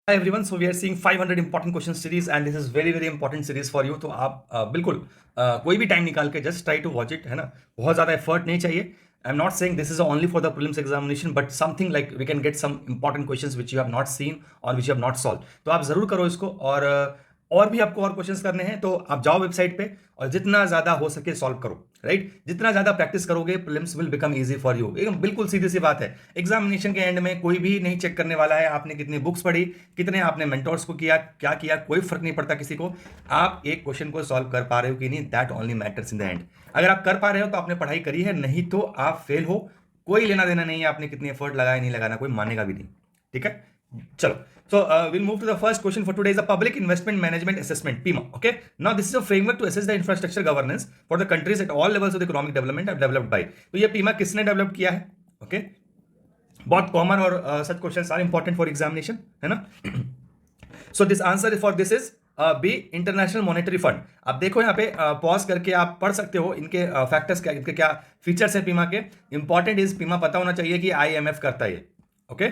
Hi everyone, so we are seeing 500 important question series and this is very important series for you. तो आप बिल्कुल कोई भी time निकाल के just try to watch it, है ना. बहुत ज़्यादा एफर्ट नहीं चाहिए. I am not saying this is only for the prelims examination, but something like we can get some important questions which you have not seen और which you have not solve. तो आप ज़रूर करो इसको. और भी आपको और क्वेश्चंस करने हैं तो आप जाओ वेबसाइट पे और जितना ज़्यादा हो सके सॉल्व करो. राइट, जितना ज़्यादा प्रैक्टिस करोगे prelims will become easy for you. एकदम बिल्कुल सीधी सी बात है. एग्जामिनेशन के एंड में कोई भी नहीं चेक करने वाला है आपने कितनी बुक्स पढ़ी, कितने आपने मेंटोर्स को किया, क्या किया, कोई फर्क नहीं पड़ता किसी को. आप एक क्वेश्चन को सॉल्व कर पा रहे हो कि नहीं, that only matters in the end. अगर आप कर पा रहे हो तो आपने पढ़ाई करी है, नहीं तो आप फेल हो. कोई लेना देना नहीं है आपने कितनी एफर्ट लगाया नहीं लगाना, कोई मानेगा भी नहीं. ठीक है, चलो. So we'll move to the first question for today is a public investment management assessment, PIMA. Okay, now this is a framework to assess the infrastructure governance for the countries at all levels of the economic development are developed by. तो ये PIMA किसने develop किया है? Okay, बहुत common और such questions are important for examination, है ना. So this answer for this is B, international monetary fund. आप देखो यहाँ पे पॉज करके आप पढ़ सकते हो इनके फैक्टर्स क्या, इनके क्या फीचर्स है पीमा के. इंपॉर्टेंट इज पीमा पता होना चाहिए कि आईएमएफ करता है. ओके,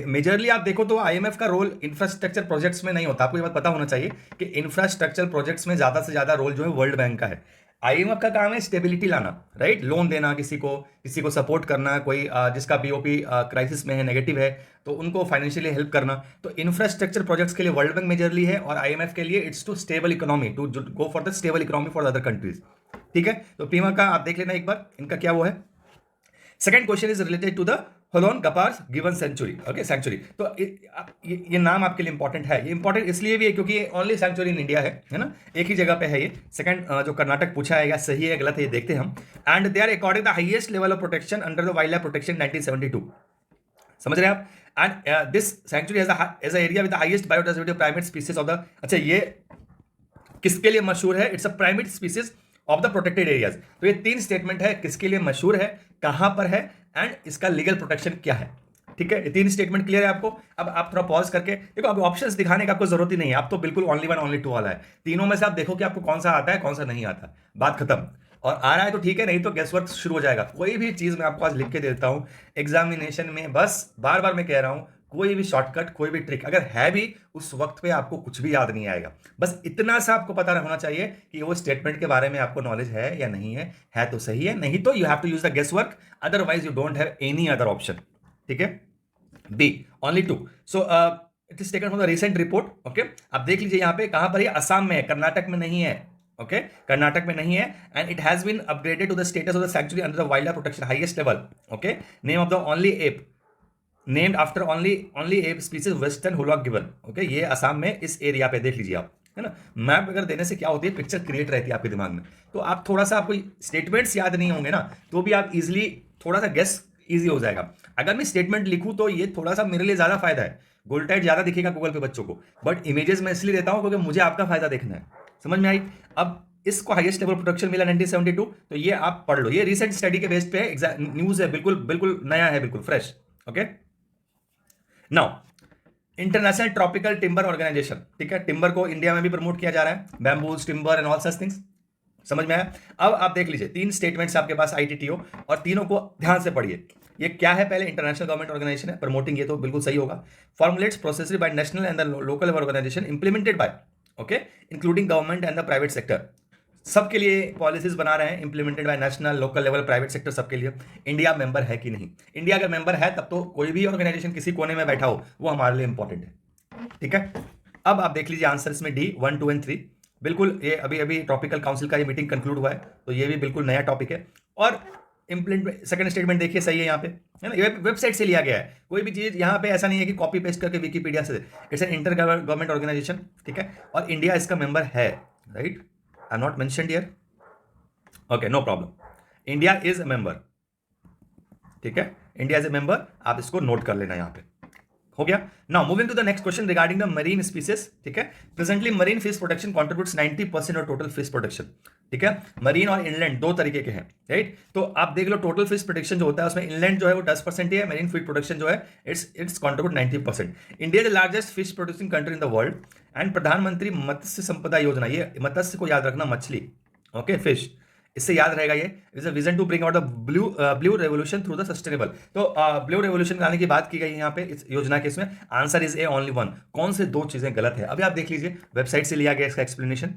मेजरली आप देखो तो आईएमएफ का रोल इंफ्रास्ट्रक्चर प्रोजेक्ट्स में नहीं होता. आपको ये बात पता होना चाहिए कि इंफ्रास्ट्रक्चर प्रोजेक्ट्स में ज्यादा से ज्यादा रोल जो है वर्ल्ड बैंक का है. आईएमएफ का काम है स्टेबिलिटी लाना, राइट, लोन देना, किसी को सपोर्ट करना, कोई जिसका बीओपी क्राइसिस में है, नेगेटिव है, तो उनको फाइनेंशियली हेल्प करना. तो इंफ्रास्ट्रक्चर प्रोजेक्ट्स के लिए वर्ल्ड बैंक मेजरली है और आईएमएफ के लिए it's to stable economy, to go for the stable economy for other countries. ठीक है, तो पीमा का आप देख लेना एक बार इनका क्या वो है. Second question is related to the Hollongapar गिवन सेंचुरी. Okay, century. तो ये नाम आपके लिए इंपॉर्टेंट है. ये इंपॉर्टेंट इसलिए भी है क्योंकि ये ओनली सेंचुरी इन इंडिया है ना, एक ही जगह पे है ये. सेकंड जो कर्नाटक पूछा है, या सही है गलत है ये देखते हैं हम. And they are according the highest level of protection under the wild life protection 1972. समझ रहे हैं आप. And this sanctuary as a area with the highest biodiversity primate species of the. अच्छा, ये किसके लिए मशहूर है? It's a primate species of the protected areas. तो ये तीन स्टेटमेंट है, किसके लिए मशहूर है, कहां पर है एंड इसका लीगल प्रोटेक्शन क्या है. ठीक है, ये तीन स्टेटमेंट क्लियर है आपको. अब आप थोड़ा पॉज करके देखो, अब ऑप्शंस दिखाने का आपको जरूरत ही नहीं है. आप तो बिल्कुल ओनली वन ओनली टू वाला है. तीनों में से आप देखो कि आपको कौन सा आता है कौन सा नहीं आता, बात खत्म. और आ रहा है तो ठीक है, नहीं तो गेस वर्क शुरू हो जाएगा. कोई भी चीज मैं आपको आज लिख के देता हूं एग्जामिनेशन में, बस बार बार मैं कह रहा हूं, कोई भी शॉर्टकट, कोई भी ट्रिक अगर है भी, उस वक्त पे आपको कुछ भी याद नहीं आएगा. बस इतना सा आपको पता होना चाहिए कि वो स्टेटमेंट के बारे में आपको नॉलेज है या नहीं है तो सही है, नहीं तो you have to use the guess work, otherwise you don't have any other option. ठीक है, B only two. So it is taken from the recent report. Okay, आप देख लीजिए यहाँ पे कहां पर है. असम में है, कर्नाटक में नहीं है. ओके, कर्नाटक में नहीं है. And it has been upgraded to the status of the sanctuary under the wild life protection highest level. Okay, name of the only ape named after only ape species western hoolock गिवन. Okay, ये असम में इस area पे देख लीजिए आप, है ना. मैप अगर देने से क्या होती है, पिक्चर क्रिएट रहती है आपके दिमाग में. तो आप थोड़ा सा, आपको स्टेटमेंट्स याद नहीं होंगे ना, तो भी आप इजिली थोड़ा सा गेस इजी हो जाएगा. अगर मैं स्टेटमेंट लिखूं तो ये थोड़ा सा मेरे लिए ज्यादा फायदा है. गोल्टाइट ज्यादा दिखेगा गूगल पे बच्चों को, बट इमेजेस में इसलिए देता हूं क्योंकि मुझे आपका फायदा देखना है. समझ में आई. अब इसको हाईएस्ट लेवल प्रोटेक्शन मिला 1972, तो ये आप पढ़ लो. ये रिसेंट स्टडी के बेस पे न्यूज है, बिल्कुल बिल्कुल नया है, बिल्कुल fresh. Okay, now international tropical timber organization. ठीक है, टिम्बर को इंडिया में भी प्रमोट किया जा रहा है, bamboos, timber and all such things. समझ में आया. अब आप देख लीजिए तीन स्टेटमेंट्स आपके पास आईटीटीओ, और तीनों को ध्यान से पढ़िए. ये क्या है? पहले इंटरनेशनल गवर्नमेंट ऑर्गेनाइजेशन है प्रमोटिंग, ये तो बिल्कुल सही होगा. Formulates processed by national and the local level organization implemented by, okay, including government and the private sector. सबके लिए पॉलिसीज बना रहे हैं, implemented by national, local level, private sector, सबके लिए. इंडिया मेंबर है कि नहीं? इंडिया अगर मेंबर है तब तो कोई भी ऑर्गेनाइजेशन किसी कोने में बैठा हो वो हमारे लिए इंपॉर्टेंट है. ठीक है, अब आप देख लीजिए आंसर इसमें डी 1, 2 एंड 3. बिल्कुल, ये अभी अभी ट्रॉपिकल काउंसिल का ये मीटिंग कंक्लूड हुआ है, तो ये भी बिल्कुल नया टॉपिक है. और इंप्लीमेंट सेकंड स्टेटमेंट देखिए सही है यहाँ पे, है ना. ये वेबसाइट से लिया गया है, कोई भी चीज यहाँ पे ऐसा नहीं है कि कॉपी पेस्ट करके विकीपीडिया से. It's an inter government organization. ठीक है, और इंडिया इसका मेंबर है, right. I am not mentioned here. Okay, no problem, India is a member. ठीक है, इंडिया इज ए मेंबर, आप इसको नोट कर लेना यहाँ पे. हो गया. Now moving to the next question regarding the marine species. ठीक है, presently marine fish protection contributes 90% of total fish protection. ठीक है, मरीन और इनलैंड दो तरीके के हैं, राइट. तो आप देख लो टोटल फिश प्रोटेक्शन जो होता है उसमें इनलैंड जो है वो 10% ही है, मरीन फिश प्रोटेक्शन जो है it's contribute 90%. India is the largest fish producing country in the world. And प्रधानमंत्री मत्स्य संपदा योजना, ये मत्स्य को याद रखना, मछली, ओके, फिश, इससे याद रहेगा ये is a vision to bring out the blue revolution through the sustainable. तो ब्लू रेवोल्यूशन लाने की बात की गई है यहाँ पे इस योजना के इसमें। Answer is A only one. कौन से दो चीजें गलत है अभी आप देख लीजिए, वेबसाइट से लिया गया इसका एक्सप्लेनेशन।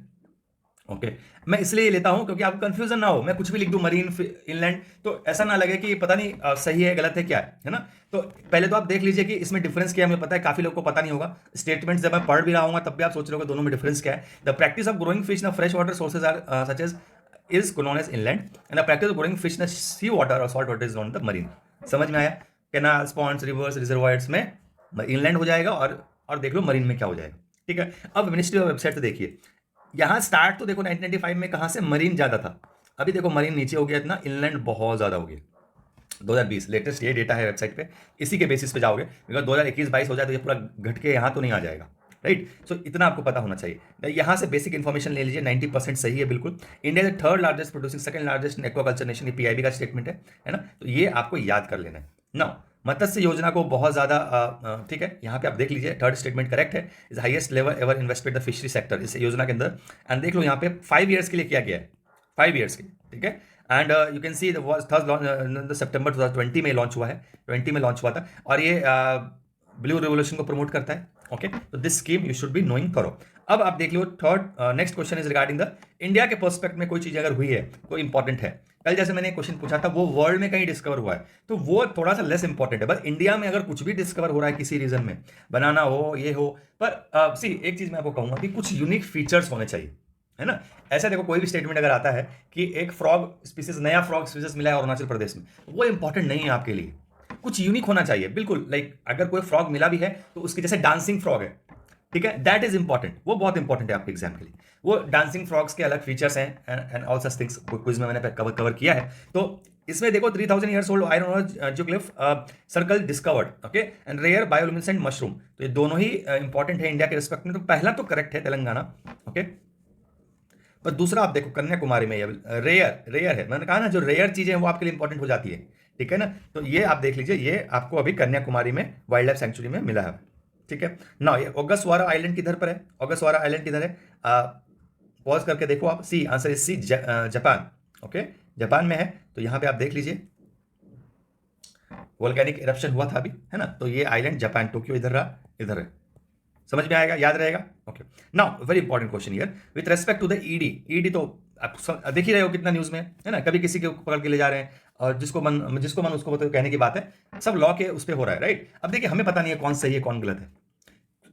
ओके मैं इसलिए लेता हूं क्योंकि आपको कंफ्यूजन ना हो, मैं कुछ भी लिख दूं मरीन इनलैंड तो ऐसा ना लगे कि पता नहीं सही है गलत है क्या है ना। तो पहले तो आप देख लीजिए कि इसमें डिफरेंस क्या है। मुझे पता है काफी लोगों को पता नहीं होगा स्टेटमेंट, जब मैं पढ़ भी रहा हूँ तब भी आप सोच रहे हो दोनों में डिफरेंस क्या है। The practice of growing fish in fresh water sources are such as is known as inland and the practice of growing fish in sea water or salt water is known as the marine। समझ में आया? Canals, Pond's, reverse, reservoirs में inland हो जाएगा और देख लो marine में क्या हो जाएगा। ठीक है, अब मिनिस्ट्री ऑफ वेबसाइट तो देखिए, यहाँ स्टार्ट तो देखो 1995 में कहाँ से मरीन ज्यादा था, अभी देखो मरीन नीचे हो गया इतना, इनलैंड बहुत ज्यादा हो गया। 2020 लेटेस्ट ये डेटा है वेबसाइट पे, इसी के बेसिस पे जाओगे बिकॉज 2021-22 हो जाए तो ये पूरा घट के यहाँ तो नहीं आ जाएगा। राइट, सो इतना आपको पता होना चाहिए। यहाँ से बेसिक इन्फॉर्मेशन ले लीजिए, 90% सही है बिल्कुल। India is third largest producing second largest aquaculture nation, ये पीआईबी का स्टेटमेंट है ना, तो ये आपको याद कर लेना है ना। मत्स्य योजना को बहुत ज्यादा ठीक है, यहाँ पे आप देख लीजिए थर्ड स्टेटमेंट करेक्ट है, is highest level ever invested the fishery sector इस योजना के अंदर। एंड देख लो यहाँ पे 5 ईयर्स के लिए किया गया है, 5 ईयर्स के, ठीक है। And you can see third September 2020 में लॉन्च हुआ है, 20 में लॉन्च हुआ था और ये ब्लू रेवोल्यूशन को प्रमोट करता है। ओके, तो this scheme you should be knowing करो। अब आप देख लो third next question is regarding the India के पर्सपेक्ट में कोई चीज अगर हुई है तो इंपॉर्टेंट है। कल जैसे मैंने क्वेश्चन पूछा था वो वर्ल्ड में कहीं डिस्कवर हुआ है तो वो थोड़ा सा लेस इंपॉर्टेंट है, बट इंडिया में अगर कुछ भी डिस्कवर हो रहा है किसी रीजन में, बनाना हो ये हो, पर सी एक चीज मैं आपको कहूंगा कि कुछ यूनिक फीचर्स होने चाहिए, है ना। ऐसा देखो कोई भी स्टेटमेंट अगर आता है कि एक फ्रॉग स्पीसीज, नया फ्रॉग स्पीसीज मिला है अरुणाचल प्रदेश में, वो इंपॉर्टेंट नहीं है आपके लिए, कुछ यूनिक होना चाहिए बिल्कुल। लाइक अगर कोई फ्रॉग मिला भी है तो उसके जैसे डांसिंग फ्रॉग है, ठीक है, दैट इज इंपॉर्टेंट, वो बहुत इंपॉर्टेंट है आपके एग्जाम के लिए। वो डांसिंग फ्रॉग्स के अलग फीचर्स हैं and all such things, quiz में मैंने कवर किया है। तो इसमें देखो 3000 years old iron ore geoglyph circle discovered, okay, and rare bioluminescent mushroom, तो ये दोनों ही इंपॉर्टेंट है इंडिया के रिस्पेक्ट में। तो पहला तो करेक्ट है तेलंगाना, ओके, पर दूसरा आप देखो कन्याकुमारी में रेयर है, मैंने कहा ना जो रेयर चीजें हैं वो आपके लिए इंपॉर्टेंट हो जाती है, ठीक है ना। तो ये आप देख लीजिए, ये आपको अभी कन्याकुमारी में वाइल्ड लाइफ सेंचुरी में मिला है, ठीक है ना। ये ओगसवारा आइलैंड किधर पर है, ओगसवारा आइलैंड किधर है, पॉज करके देखो आप, C answer is C, Japan, okay, Japan में है। तो यहाँ पे आप देख लीजिए वोल्केनिक इरप्शन हुआ था अभी, है ना, तो ये आइलैंड जापान, टोक्यो इधर रहा, इधर है, समझ में आएगा, याद रहेगा। Okay, now very important question here with respect to the ED तो आप देख ही रहे हो कितना न्यूज में है ना, कभी किसी को पकड़ के ले जा रहे हैं और जिसको मन उसको तो कहने की बात है, सब लॉ के उस पर हो रहा है, राइट। अब देखिए हमें पता नहीं है कौन सही है कौन गलत है।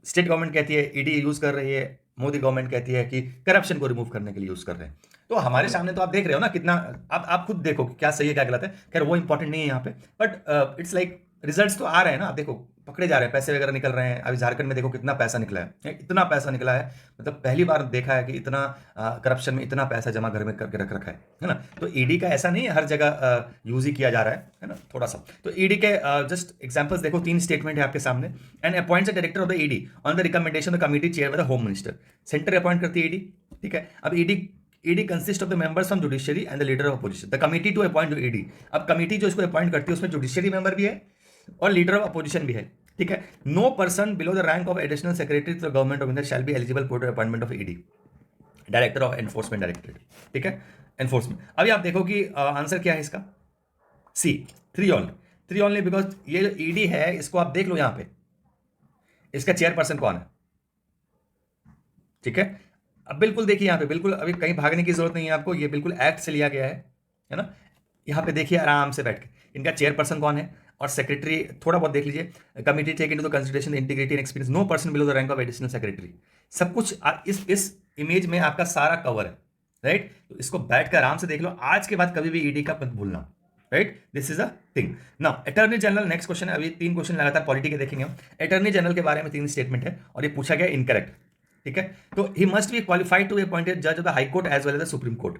स्टेट गवर्नमेंट कहती है ईडी यूज कर रही है, मोदी गवर्नमेंट कहती है कि करप्शन को रिमूव करने के लिए यूज कर रहे हैं। तो हमारे सामने तो आप देख रहे हो ना कितना, आप खुद देखो कि क्या सही है क्या गलत है, खैर वो इंपॉर्टेंट नहीं है यहाँ पे, बट इट्स लाइक रिजल्ट्स तो आ रहे हैं ना, आप देखो पकड़े जा रहे हैं, पैसे वगैरह निकल रहे हैं। अभी झारखंड में देखो कितना पैसा निकला है, इतना पैसा निकला है, मतलब पहली बार देखा है कि इतना करप्शन में इतना पैसा जमा घर में करके रख रखा है ना। तो ईडी का ऐसा नहीं है हर जगह यूज ही किया जा रहा है ना, थोड़ा सा। तो ईडी के जस्ट एग्जांपल्स देखो, 3 स्टेटमेंट है आपके सामने। And appoints the director of the ED on the recommendation of the committee chair by the home minister, centre appoint करती है ईडी, ठीक है। अब ED consist of the members from judiciary and the leader of opposition, the committee to appoint ED. अब committee जो इसको appoint करती है उसमें जुडिशियरी मेंबर भी है और लीडर ऑफ अपोजिशन भी है, ठीक है। No person below the rank of additional secretary to the government of India shall be eligible for appointment of ED, director of enforcement directorate, ठीक है, एनफोर्समेंट। अभी आप देखो कि आंसर क्या है इसका, सी, 3 ओनली बिकॉज ये ईडी है, इसको आप देख लो यहाँ पे, इसका चेयरपर्सन कौन है, ठीक है। अब बिल्कुल देखिए यहाँ पे, बिल्कुल अभी कहीं भागने की जरूरत नहीं है आपको, ये बिल्कुल एक्ट से लिया गया है ना। यहाँ पे देखिए आराम से बैठ के इनका चेयरपर्सन कौन है और सेक्रेटरी थोड़ा बहुत देख लीजिए। Committee take into the consideration integrity and experience, no person below the rank of additional secretary, सब कुछ इस इमेज में आपका सारा कवर है, राइट। तो इसको बैठ कर आराम से देख लो, आज के बाद कभी भी ईडी का मत भूलना, right, this is a thing. Now attorney general, next question है, अभी 3 क्वेश्चन लगातार पॉलिटी के देखेंगे हम। अटॉर्नी जनरल के बारे में 3 स्टेटमेंट है और ये पूछा गया इनकरेक्ट, ठीक है। तो he must be qualified to be appointed जज of the high court as well as the supreme court,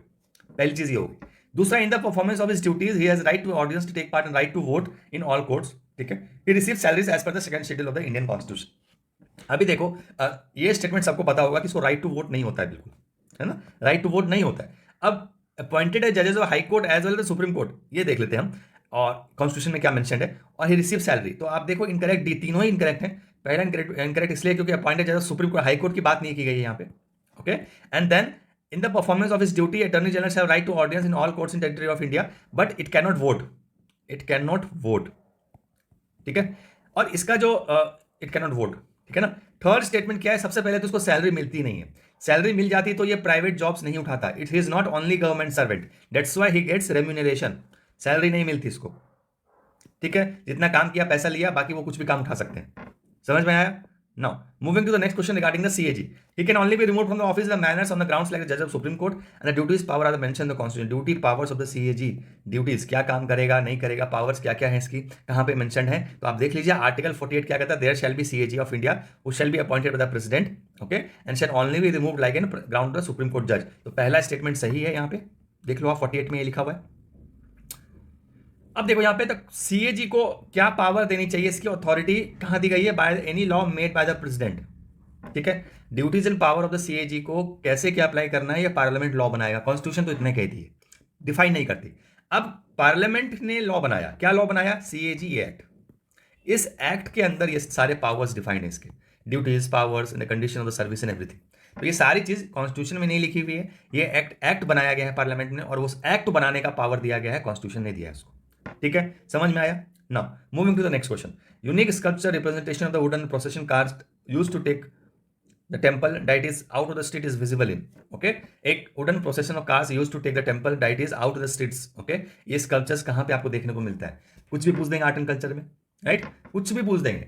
पहली चीज ये होगी। दूसरा, in the performance of his duties he has right to audience to take part and right to vote in all courts, ठीक है। He receive salaries as per the second schedule of the Indian constitution. अभी देखो ये statement सबको पता होगा कि इसको राइट टू वोट नहीं होता है, बिल्कुल, है ना, राइट टू वोट नहीं होता है। अब अपॉइंटेड है जजेस of high court as well as the supreme court, ये देख लेते हैं हम, और कॉन्स्टिट्यूशन में क्या मेंशन है, और ही रिसीव सैलरी। तो आप देखो इनकरेक्ट, डी तीनों ही इनकरेक्ट है। पहला इनकरेक्ट इसलिए क्योंकि अपॉइंटेड जजेस सुप्रीम कोर्ट, हाई कोर्ट की बात नहीं की गई है यहाँ पे, okay. And then in the performance of his duty attorney general have right to audience in all courts in territory of India but it can not vote, it can not vote, ठीक है। और इसका जो it can not vote, ठीक है ना। Third statement क्या है, सबसे पहले तो उसको सैलरी मिलती नहीं है, सैलरी मिल जाती तो ये प्राइवेट जॉब्स नहीं उठाता, it is not only government servant, that's why he gets remuneration, salary नहीं मिलती इसको, ठीक है। जितना काम किया पैसा लिया, बाकी वो कुछ भी काम उठा सकते हैं। समझ में आया? Now moving to the next question regarding the CAG, he can only be removed from the office the manners on the grounds like the judge of Supreme Court and the duties power are mentioned in the constitution, duty powers of the CAG, duties क्या काम करेगा नहीं करेगा, powers क्या क्या है इसकी, कहाँ पे मेंशनड है, तो आप देख लीजिए आर्टिकल 48 क्या कहता है, there shall be CAG of India who shall be appointed by the president, okay, and shall only be removed like in ground the supreme court जज। तो पहला स्टेटमेंट सही है, यहाँ पे देख लो आप 48 में ये लिखा हुआ है। अब देखो यहाँ पे तक CAG को क्या पावर देनी चाहिए, इसकी अथॉरिटी कहाँ दी गई है, by any law made by the president, ठीक है। Duties and power of the CAG को कैसे क्या अप्लाई करना है, ये पार्लियामेंट लॉ बनाएगा, कॉन्स्टिट्यूशन तो इतने कहती है, डिफाइन नहीं करती। अब पार्लियामेंट ने लॉ बनाया, क्या लॉ बनाया, CAG एक्ट, इस एक्ट के अंदर ये सारे पावर्स डिफाइंड है, इसके duties powers and condition of the service and everything. तो ये सारी चीज कॉन्स्टिट्यूशन में नहीं लिखी हुई है, ये एक्ट बनाया गया है पार्लियामेंट ने, और उस एक्ट बनाने का पावर दिया गया है, कॉन्स्टिट्यूशन ने दिया है उसको, ठीक है। समझ में आया? Now moving to the next question, unique sculpture representation of the wooden procession cars used to take the temple deity is out of the street is visible in, okay, एक wooden procession of cars used to take the temple deity is out of the streets, okay. ये sculptures कहाँ पे आपको देखने को मिलता है, कुछ भी पूछ देंगे आर्ट एंड कल्चर में, राइट, कुछ भी पूछ देंगे।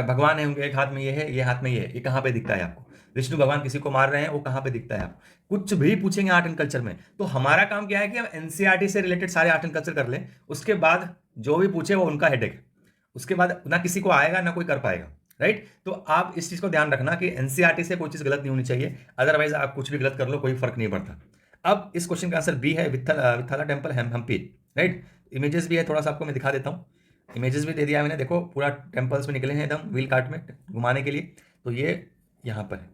भगवान है उनके, एक हाथ में ये है, ये हाथ में ये है, ये कहाँ पे दिखता है आपको, विष्णु भगवान किसी को मार रहे हैं, वो कहाँ पे दिखता है आपको, कुछ भी पूछेंगे आर्ट एंड कल्चर में। तो हमारा काम क्या है कि हम NCERT से रिलेटेड सारे आर्ट एंड कल्चर कर लें, उसके बाद जो भी पूछे वो उनका हेडेक है, उसके बाद ना किसी को आएगा ना कोई कर पाएगा, राइट। तो आप इस चीज को ध्यान रखना कि NCERT से कोई चीज गलत नहीं होनी चाहिए, अदरवाइज आप कुछ भी गलत कर लो, कोई फर्क नहीं पड़ता। अब इस क्वेश्चन का आंसर बी है, वित्थला टेम्पल हम्पी, राइट। इमेजेस भी है, थोड़ा सा आपको मैं दिखा देता हूँ, इमेजेस भी दे दिया मैंने, देखो पूरा टेम्पल्स में निकले हैं एकदम व्हील कार्ट में घुमाने के लिए, तो ये यहाँ पर है,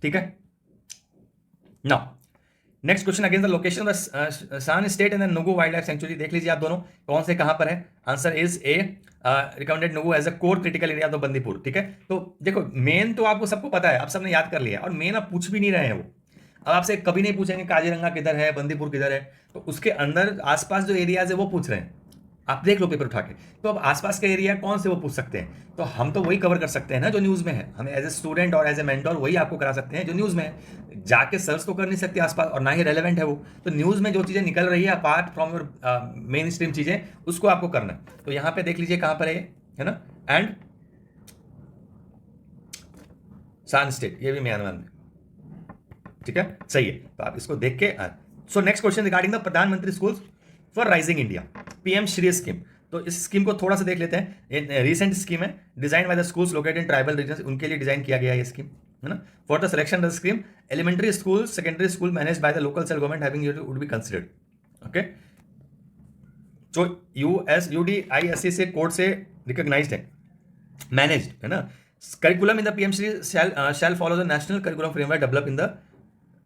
ठीक है। Now next question again the location of the सान state and the Nugu wildlife sanctuary, देख लीजिए आप दोनों कौन से कहां पर है, answer is a recommended Nugu as a core critical area of Bandipur, ठीक है। तो देखो मेन तो आपको सबको पता है, आप सबने याद कर लिया, और मेन आप पूछ भी नहीं रहे हैं वो, अब आपसे कभी नहीं पूछेंगे काजीरंगा किधर है, बंदीपुर किधर है, तो उसके अंदर आसपास जो एरियाज है वो पूछ रहे हैं, आप देख लो पेपर उठा के। तो अब आसपास के एरिया कौन से वो पूछ सकते हैं, तो हम तो वही कवर कर सकते हैं ना जो न्यूज़ में है, हम एज ए स्टूडेंट और एज ए मेंटोर वही आपको करा सकते हैं जो न्यूज़ में है, जाके सर्च तो कर नहीं सकते आसपास, और ना ही रेलेवेंट है वो, तो न्यूज़ में जो चीज़ें निकल रही है apart from your main stream चीज़ें, उसको आपको करना है। तो यहाँ पे देख लीजिए कहाँ पर है ना, एंड सान स्टेट, ये भी म्यांमार में, ठीक है, सही है। तो आप इसको देख के, so next question regarding the Pradhanmantri schools for rising India, PM Shri scheme. तो इस स्कीम को थोड़ा सा देख लेते हैं, रिसेंट स्कीम है, design by the schools located in tribal region, उनके लिए डिजाइन किया गया है ये स्कीम, है ना। For the selection of the scheme elementary school secondary school manage by the local self government having would be considered, okay. जो USUDISC से कोर्ट से रिकॉग्नाइज्ड है, मैनेज्ड है ना। Curriculum in the PM Shri shall follow the national curriculum framework develop in the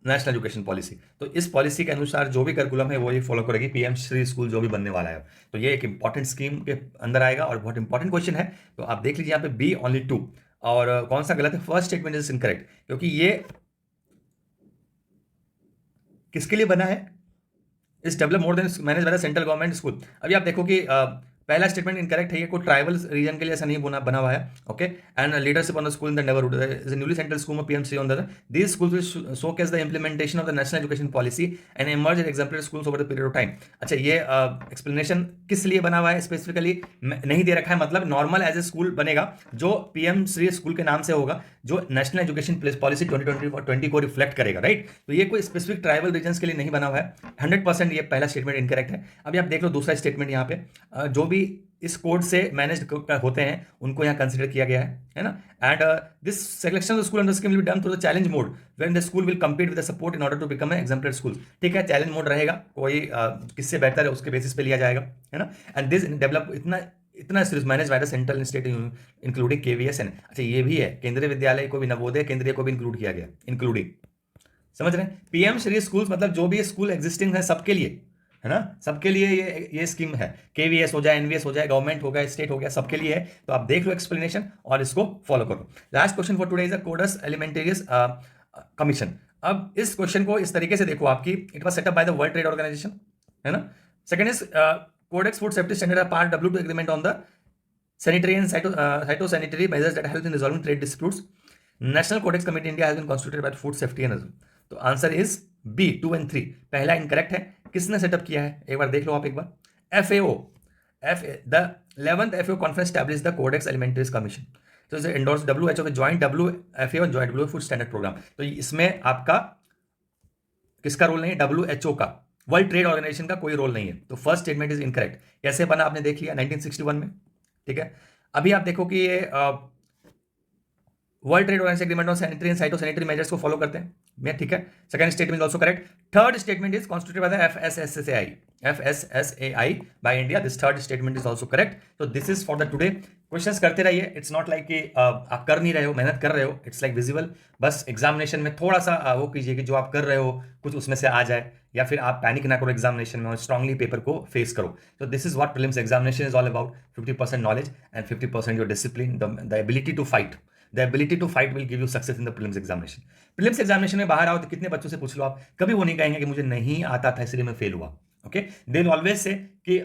national education policy. तो इस policy के अनुसार जो भी करिकुलम है वो ये फॉलो करेगी PM श्री स्कूल जो भी बनने वाला है। तो ये एक इंपॉर्टेंट स्कीम के अंदर आएगा और बहुत इंपॉर्टेंट क्वेश्चन है। तो आप देख लीजिए यहाँ पे B only 2, और कौन सा गलत है, फर्स्ट स्टेटमेंट इज इनकरेक्ट, क्योंकि ये किसके लिए बना है, is develop more than manage by the central government school. अभी आप देखो कि पहला स्टेटमेंट इनकरेक्ट है, ये कोई ट्राइबल रीजन के लिए ऐसा नहीं बना हुआ है, okay. And leadership on the school in the neighbourhood is newly central school of PM on the these schools will showcase the implementation of the national education policy and emerge as exemplary schools over the period of time. अच्छा, ये explanation किस लिए बना हुआ है specifically नहीं दे रखा है, मतलब नॉर्मल एज ए स्कूल बनेगा जो PM श्री स्कूल के नाम से होगा, जो नेशनल एजुकेशन पॉलिसी 2020 को रिफ्लेक्ट करेगा, राइट। तो ये कोई स्पेसिफिक ट्राइबल रीजन के लिए नहीं बना हुआ है, 100% ये पहला स्टेटमेंट इनकरेक्ट है। अभी आप देख लो दूसरा स्टेटमेंट, यहाँ पे जो भी इस कोड से मैनेज होते हैं उनको यहाँ कंसिडर किया गया है ना। And this selection of school under scheme will be done through the challenge mode when the school will compete with the support in order to become exemplary school. ठीक है, चैलेंज मोड रहेगा, कोई किससे बेहतर है उसके बेसिस पे लिया जाएगा, है ना। एंड दिस डेवलप इतना manage by the central state including KVS। अच्छा, ये भी है, केंद्रीय विद्यालय को भी, नवोदय केंद्रीय को भी इंक्लूड किया गया, इंक्लूडिंग, समझ रहे हैं। PM श्री स्कूल्स मतलब जो भी स्कूल एग्जिस्टिंग है सबके लिए, है ना, सबके लिए ये स्कीम है। KVS हो जाए, NVS हो जाए, गवर्नमेंट हो गया, स्टेट हो गया, सबके लिए है। तो आप देख लो एक्सप्लेनेशन और इसको फॉलो करो। Last question for today is the codex alimentarius commission. अब इस क्वेश्चन को इस तरीके से देखो आपकी, it was set up by the world trade organization, है ना। Second is codex food safety standard part W2 agreement on the sanitary and phytosanitary measures that help in resolving trade disputes. National Codex Committee India has been constituted by food safety and तो answer is B 2 and 3। पहला incorrect है। किसने setup किया है एक बार देख लो आप एक बार। FAO the 11th FAO conference establish the codex alimentarius commission. तो इसे एंडोर्स WHO के joint WFAO joint WHO food standard programme. तो इसमें आपका किसका रोल नहीं है? WHO का, वर्ल्ड ट्रेड ऑर्गेनाइजेशन का कोई रोल नहीं है। तो फर्स्ट स्टेटमेंट इज इनकरेक्ट। कैसे बना आपने देख लिया 1961 में, ठीक है। अभी आप देखो कि ये world trade organization agreement on sanitary and phytosanitary measures को फॉलो करते हैं, मैं ठीक है। Second statement also correct. Third statement is constituted by the FSSAI by India. This third statement is also correct. तो this is for the today. Questions करते रहिए। It's not like कि आप कर नहीं रहे हो, मेहनत कर रहे हो। It's like visible. बस एग्जामिनेशन में थोड़ा सा वो कीजिए कि जो आप कर रहे हो कुछ उसमें से आ जाए, या फिर आप पैनिक ना करो एग्जामिनेशन में और स्ट्रांगली पेपर को फेस करो। तो this is what prelims examination is all about. 50% knowledge and 50% your discipline, the ability to fight. The ability to fight will give you success in the prelims examination. Prelims examination में बाहर आओ तो कितने बच्चों से पूछ लो आप, कभी वो नहीं कहेंगे कि मुझे नहीं आता था इसलिए मैं फेल हुआ। Okay, they will always say कि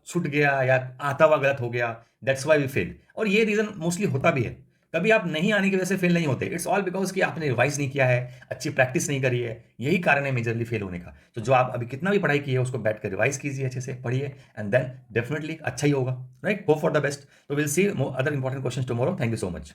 छूट गया या आता हुआ गलत हो गया, दैट्स व्हाई वी फेल। और ये रीजन मोस्टली होता भी है। कभी आप नहीं आने की वजह से फेल नहीं होते। इट्स ऑल बिकॉज कि आपने रिवाइज नहीं किया है, अच्छी प्रैक्टिस नहीं करी है, यही कारण है मेजरली फेल होने का। तो जो आप अभी कितना भी पढ़ाई की है उसको बैठ कर रिवाइज कीजिए, अच्छे से पढ़िए, एंड देन डेफिनेटली अच्छा ही होगा। Right, hope for the best. तो will see other important questions tomorrow. Thank you so much.